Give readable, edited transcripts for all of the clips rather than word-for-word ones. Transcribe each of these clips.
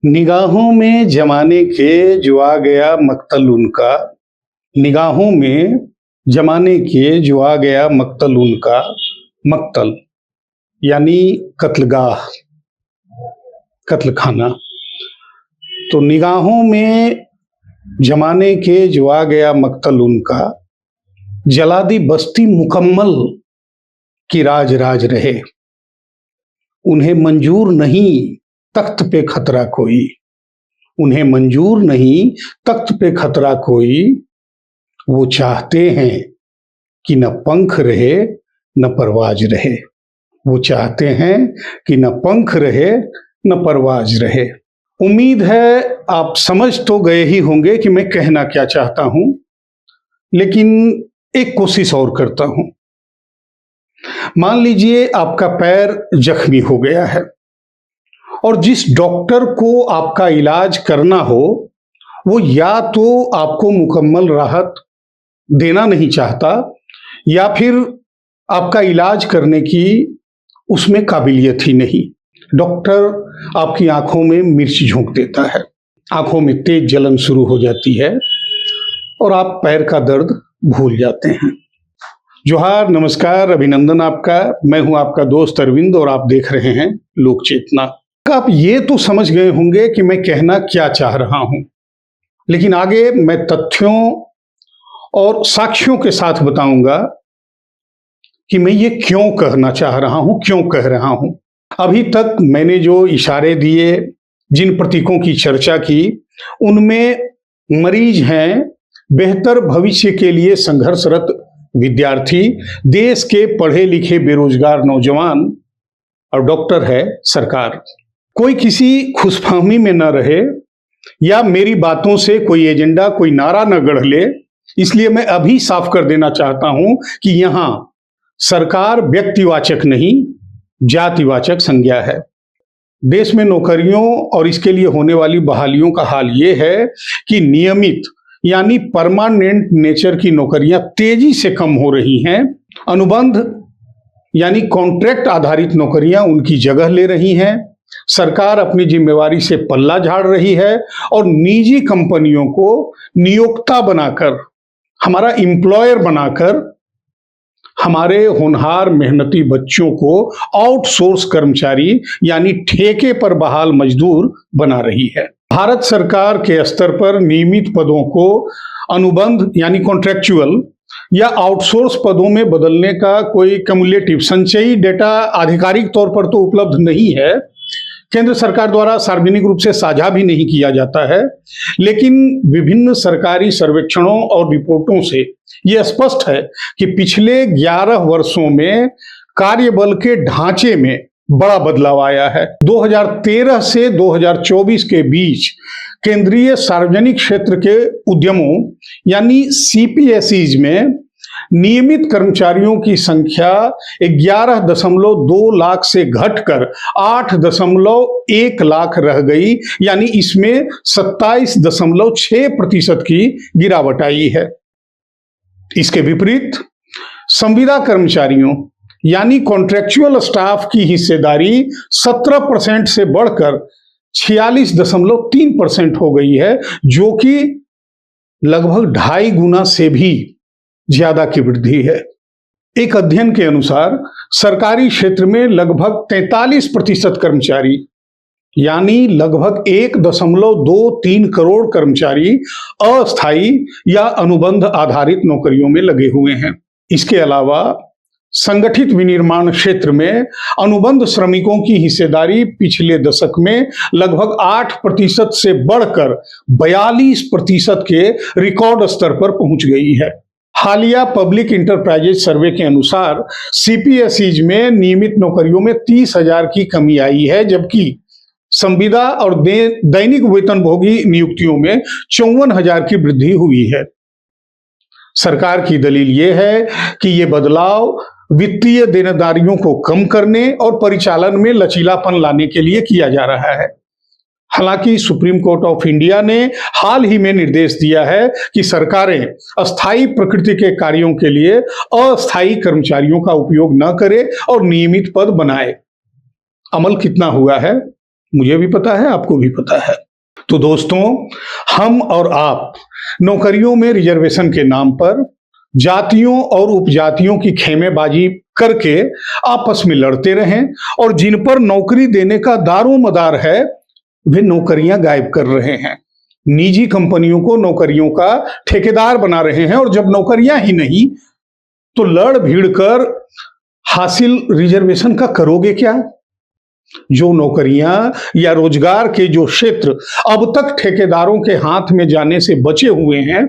निगाहों में जमाने के जो आ गया मक्तल उनका, निगाहों में जमाने के जो आ गया मक्तल उनका, मक्तल यानी कत्लगाह, कत्ल खाना। तो निगाहों में जमाने के जो आ गया मक्तल उनका, जला दी बस्ती मुकम्मल की राज राज रहे। उन्हें मंजूर नहीं तख्त पे खतरा कोई, उन्हें मंजूर नहीं तख्त पे खतरा कोई। वो चाहते हैं कि न पंख रहे न परवाज रहे। वो चाहते हैं कि न पंख रहे न परवाज रहे। उम्मीद है आप समझ तो गए ही होंगे कि मैं कहना क्या चाहता हूं, लेकिन एक कोशिश और करता हूं। मान लीजिए आपका पैर जख्मी हो गया है और जिस डॉक्टर को आपका इलाज करना हो वो या तो आपको मुकम्मल राहत देना नहीं चाहता या फिर आपका इलाज करने की उसमें काबिलियत ही नहीं। डॉक्टर आपकी आंखों में मिर्च झोंक देता है, आंखों में तेज जलन शुरू हो जाती है और आप पैर का दर्द भूल जाते हैं। जोहार, नमस्कार, अभिनंदन आपका। मैं हूं आपका दोस्त अरविंद और आप देख रहे हैं लोक चेतना। आप ये तो समझ गए होंगे कि मैं कहना क्या चाह रहा हूं, लेकिन आगे मैं तथ्यों और साक्ष्यों के साथ बताऊंगा कि मैं ये क्यों कहना चाह रहा हूं, क्यों कह रहा हूं। अभी तक मैंने जो इशारे दिए, जिन प्रतीकों की चर्चा की, उनमें मरीज हैं बेहतर भविष्य के लिए संघर्षरत विद्यार्थी, देश के पढ़े लिखे बेरोजगार नौजवान, और डॉक्टर है सरकार। कोई किसी खुशफहमी में न रहे या मेरी बातों से कोई एजेंडा, कोई नारा न गढ़ ले, इसलिए मैं अभी साफ कर देना चाहता हूं कि यहां सरकार व्यक्तिवाचक नहीं, जातिवाचक संज्ञा है। देश में नौकरियों और इसके लिए होने वाली बहालियों का हाल ये है कि नियमित यानी परमानेंट नेचर की नौकरियां तेजी से कम हो रही हैं। अनुबंध यानी कॉन्ट्रैक्ट आधारित नौकरियां उनकी जगह ले रही हैं। सरकार अपनी जिम्मेवारी से पल्ला झाड़ रही है और निजी कंपनियों को नियोक्ता बनाकर, हमारा एम्प्लॉयर बनाकर, हमारे होनहार मेहनती बच्चों को आउटसोर्स कर्मचारी यानी ठेके पर बहाल मजदूर बना रही है। भारत सरकार के स्तर पर नियमित पदों को अनुबंध यानी कॉन्ट्रैक्चुअल या आउटसोर्स पदों में बदलने का कोई कम्युलेटिव संचयी डेटा आधिकारिक तौर पर तो उपलब्ध नहीं है, केंद्र सरकार द्वारा सार्वजनिक रूप से साझा भी नहीं किया जाता है, लेकिन विभिन्न सरकारी सर्वेक्षणों और रिपोर्टों से यह स्पष्ट है कि पिछले 11 वर्षों में कार्यबल के ढांचे में बड़ा बदलाव आया है। 2013 से 2024 के बीच केंद्रीय सार्वजनिक क्षेत्र के उद्यमों यानी सीपीएसईज में नियमित कर्मचारियों की संख्या 11.2 लाख से घटकर 8.1 लाख रह गई, यानी इसमें 27.6% की गिरावट आई है। इसके विपरीत संविदा कर्मचारियों यानी कॉन्ट्रैक्चुअल स्टाफ की हिस्सेदारी 17% से बढ़कर 46.3% हो गई है, जो कि लगभग 2.5 गुना से भी ज्यादा की वृद्धि है। एक अध्ययन के अनुसार सरकारी क्षेत्र में लगभग 43% कर्मचारी यानी लगभग 1.23 करोड़ कर्मचारी अस्थायी या अनुबंध आधारित नौकरियों में लगे हुए हैं। इसके अलावा संगठित विनिर्माण क्षेत्र में अनुबंध श्रमिकों की हिस्सेदारी पिछले दशक में लगभग 8% से बढ़कर 42% के रिकॉर्ड स्तर पर पहुंच गई है। हालिया पब्लिक इंटरप्राइजेज सर्वे के अनुसार सीपीएसईज में नियमित नौकरियों में 30,000 की कमी आई है, जबकि संविदा और दैनिक वेतनभोगी नियुक्तियों में 54,000 की वृद्धि हुई है। सरकार की दलील यह है कि ये बदलाव वित्तीय देनदारियों को कम करने और परिचालन में लचीलापन लाने के लिए किया जा रहा है। हालांकि सुप्रीम कोर्ट ऑफ इंडिया ने हाल ही में निर्देश दिया है कि सरकारें अस्थायी प्रकृति के कार्यों के लिए अस्थायी कर्मचारियों का उपयोग न करें और नियमित पद बनाए। अमल कितना हुआ है मुझे भी पता है, आपको भी पता है। तो दोस्तों, हम और आप नौकरियों में रिजर्वेशन के नाम पर जातियों और उपजातियों की खेमेबाजी करके आपस में लड़ते रहें और जिन पर नौकरी देने का दारोमदार है वे नौकरियां गायब कर रहे हैं, निजी कंपनियों को नौकरियों का ठेकेदार बना रहे हैं। और जब नौकरियां ही नहीं तो लड़ भीड़ कर हासिल रिजर्वेशन का करोगे क्या? जो नौकरियां या रोजगार के जो क्षेत्र अब तक ठेकेदारों के हाथ में जाने से बचे हुए हैं,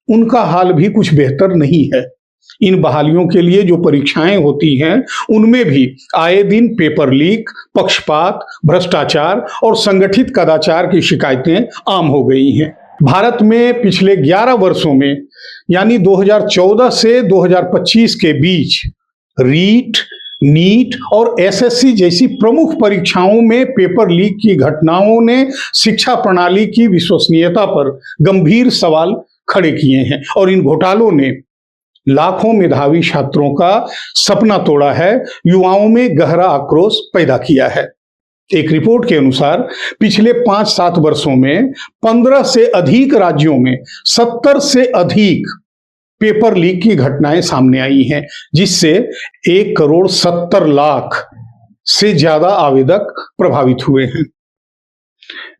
उनका हाल भी कुछ बेहतर नहीं है। इन बहालियों के लिए जो परीक्षाएं होती हैं, उनमें भी आए दिन पेपर लीक, पक्षपात, भ्रष्टाचार और संगठित कदाचार की शिकायतें आम हो गई हैं। भारत में पिछले 11 वर्षों में यानी 2014 से 2025 के बीच रीट, नीट और एसएससी जैसी प्रमुख परीक्षाओं में पेपर लीक की घटनाओं ने शिक्षा प्रणाली की विश्वसनीयता पर गंभीर सवाल खड़े किए हैं और इन घोटालों ने लाखों मेधावी छात्रों का सपना तोड़ा है, युवाओं में गहरा आक्रोश पैदा किया है। एक रिपोर्ट के अनुसार पिछले 5-7 वर्षों में 15 से अधिक राज्यों में 70 से अधिक पेपर लीक की घटनाएं सामने आई हैं, जिससे 1,70,00,000 से ज्यादा आवेदक प्रभावित हुए हैं।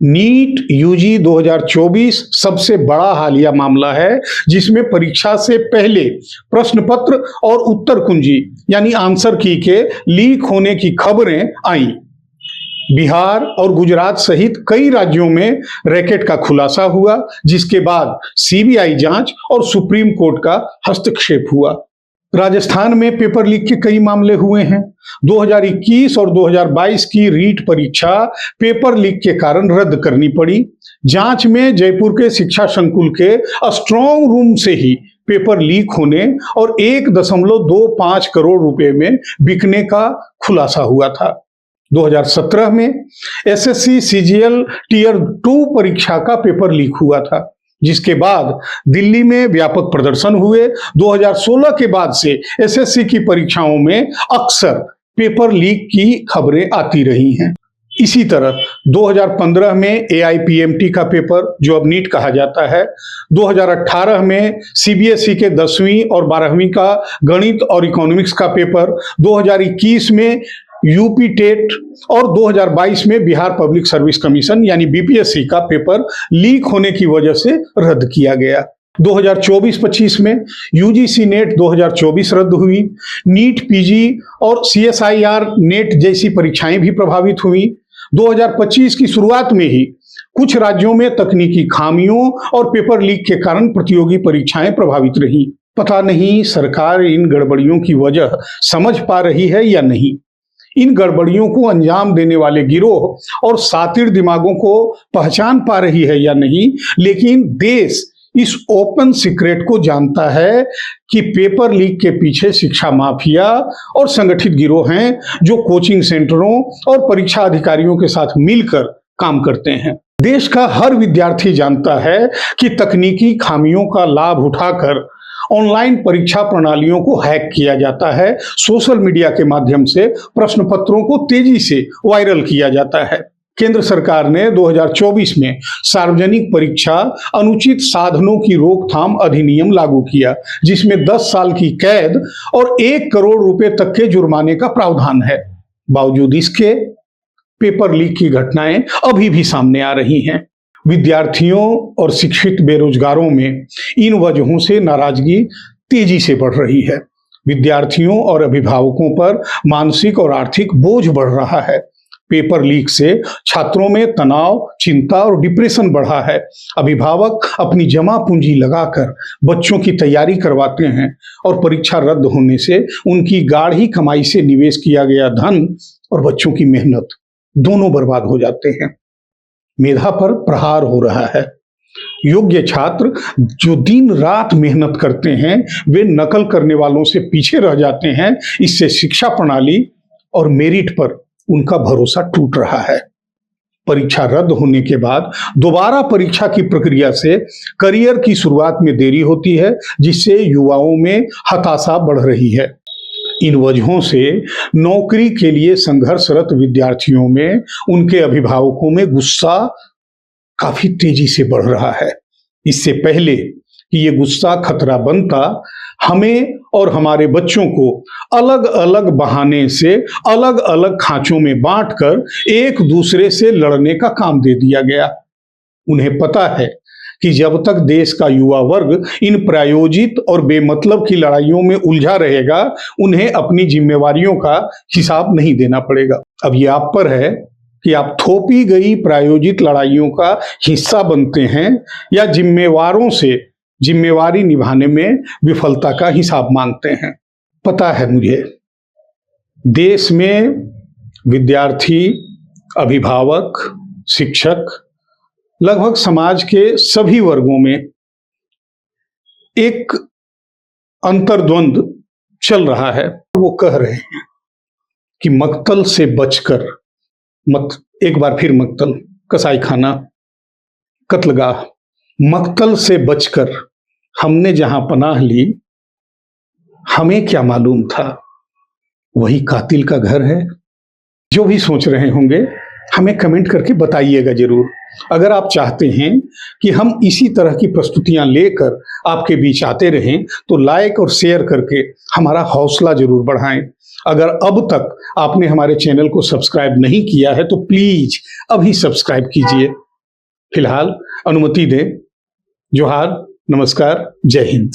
नीट यूजी 2024 सबसे बड़ा हालिया मामला है, जिसमें परीक्षा से पहले प्रश्न पत्र और उत्तर कुंजी यानी आंसर की के लीक होने की खबरें आई। बिहार और गुजरात सहित कई राज्यों में रैकेट का खुलासा हुआ, जिसके बाद सीबीआई जांच और सुप्रीम कोर्ट का हस्तक्षेप हुआ। राजस्थान में पेपर लीक के कई मामले हुए हैं। 2021 और 2022 की रीट परीक्षा पेपर लीक के कारण रद्द करनी पड़ी। जांच में जयपुर के शिक्षा संकुल के स्ट्रांग रूम से ही पेपर लीक होने और 1.25 करोड़ रुपए में बिकने का खुलासा हुआ था। 2017 में एसएससी सीजीएल टीयर 2 परीक्षा का पेपर लीक हुआ था, जिसके बाद दिल्ली में व्यापक प्रदर्शन हुए। 2016 के बाद से एसएससी की परीक्षाओं में अक्सर पेपर लीक की खबरें आती रही हैं। इसी तरह 2015 में एआईपीएमटी का पेपर, जो अब नीट कहा जाता है, 2018 में सीबीएसई के 10वीं और 12वीं का गणित और इकोनॉमिक्स का पेपर, 2021 में यूपी टेट और 2022 में बिहार पब्लिक सर्विस कमीशन यानी बीपीएससी का पेपर लीक होने की वजह से रद्द किया गया। 2024-25 में यूजीसी नेट 2024 रद्द हुई। नीट पीजी और सीएसआईआर नेट जैसी परीक्षाएं भी प्रभावित हुई। 2025 की शुरुआत में ही कुछ राज्यों में तकनीकी खामियों और पेपर लीक के कारण प्रतियोगी परीक्षाएं प्रभावित रही। पता नहीं सरकार इन गड़बड़ियों की वजह समझ पा रही है या नहीं। इन गड़बड़ियों को अंजाम देने वाले गिरोह और सातिर दिमागों को पहचान पा रही है या नहीं, लेकिन देश इस ओपन सीक्रेट को जानता है कि पेपर लीक के पीछे शिक्षा माफिया और संगठित गिरोह हैं, जो कोचिंग सेंटरों और परीक्षा अधिकारियों के साथ मिलकर काम करते हैं। देश का हर विद्यार्थी जानता है कि तकनीकी खामियों का लाभ उठाकर ऑनलाइन परीक्षा प्रणालियों को हैक किया जाता है। सोशल मीडिया के माध्यम से प्रश्न पत्रों को तेजी से वायरल किया जाता है। केंद्र सरकार ने 2024 में सार्वजनिक परीक्षा अनुचित साधनों की रोकथाम अधिनियम लागू किया, जिसमें 10 साल की कैद और 1 करोड़ रुपए तक के जुर्माने का प्रावधान है। बावजूद इसके पेपर लीक की घटनाएं अभी भी सामने आ रही हैं। विद्यार्थियों और शिक्षित बेरोजगारों में इन वजहों से नाराजगी तेजी से बढ़ रही है। विद्यार्थियों और अभिभावकों पर मानसिक और आर्थिक बोझ बढ़ रहा है। पेपर लीक से छात्रों में तनाव, चिंता और डिप्रेशन बढ़ा है। अभिभावक अपनी जमा पूंजी लगाकर बच्चों की तैयारी करवाते हैं और परीक्षा रद्द होने से उनकी गाढ़ी कमाई से निवेश किया गया धन और बच्चों की मेहनत दोनों बर्बाद हो जाते हैं। मेधा पर प्रहार हो रहा है। योग्य छात्र जो दिन रात मेहनत करते हैं, वे नकल करने वालों से पीछे रह जाते हैं। इससे शिक्षा प्रणाली और मेरिट पर उनका भरोसा टूट रहा है। परीक्षा रद्द होने के बाद दोबारा परीक्षा की प्रक्रिया से करियर की शुरुआत में देरी होती है, जिससे युवाओं में हताशा बढ़ रही है। इन वजहों से नौकरी के लिए संघर्षरत विद्यार्थियों में, उनके अभिभावकों में गुस्सा काफी तेजी से बढ़ रहा है। इससे पहले कि ये गुस्सा खतरा बनता, हमें और हमारे बच्चों को अलग अलग बहाने से अलग अलग खांचों में बांटकर एक दूसरे से लड़ने का काम दे दिया गया। उन्हें पता है कि जब तक देश का युवा वर्ग इन प्रायोजित और बेमतलब की लड़ाइयों में उलझा रहेगा, उन्हें अपनी जिम्मेवारियों का हिसाब नहीं देना पड़ेगा। अब ये आप पर है कि आप थोपी गई प्रायोजित लड़ाइयों का हिस्सा बनते हैं या जिम्मेवारों से जिम्मेवारी निभाने में विफलता का हिसाब मांगते हैं। पता है मुझे, देश में विद्यार्थी, अभिभावक, शिक्षक, लगभग समाज के सभी वर्गों में एक अंतर्द्वंद चल रहा है। वो कह रहे हैं कि मक्तल से बचकर, एक बार फिर मक्तल, कसाईखाना, कत्लगाह, मक्तल से बचकर हमने जहां पनाह ली, हमें क्या मालूम था वही कातिल का घर है। जो भी सोच रहे होंगे हमें कमेंट करके बताइएगा जरूर। अगर आप चाहते हैं कि हम इसी तरह की प्रस्तुतियां लेकर आपके बीच आते रहें तो लाइक और शेयर करके हमारा हौसला जरूर बढ़ाएं। अगर अब तक आपने हमारे चैनल को सब्सक्राइब नहीं किया है तो प्लीज अभी सब्सक्राइब कीजिए। फिलहाल अनुमति दें। जोहार, नमस्कार, जय हिंद।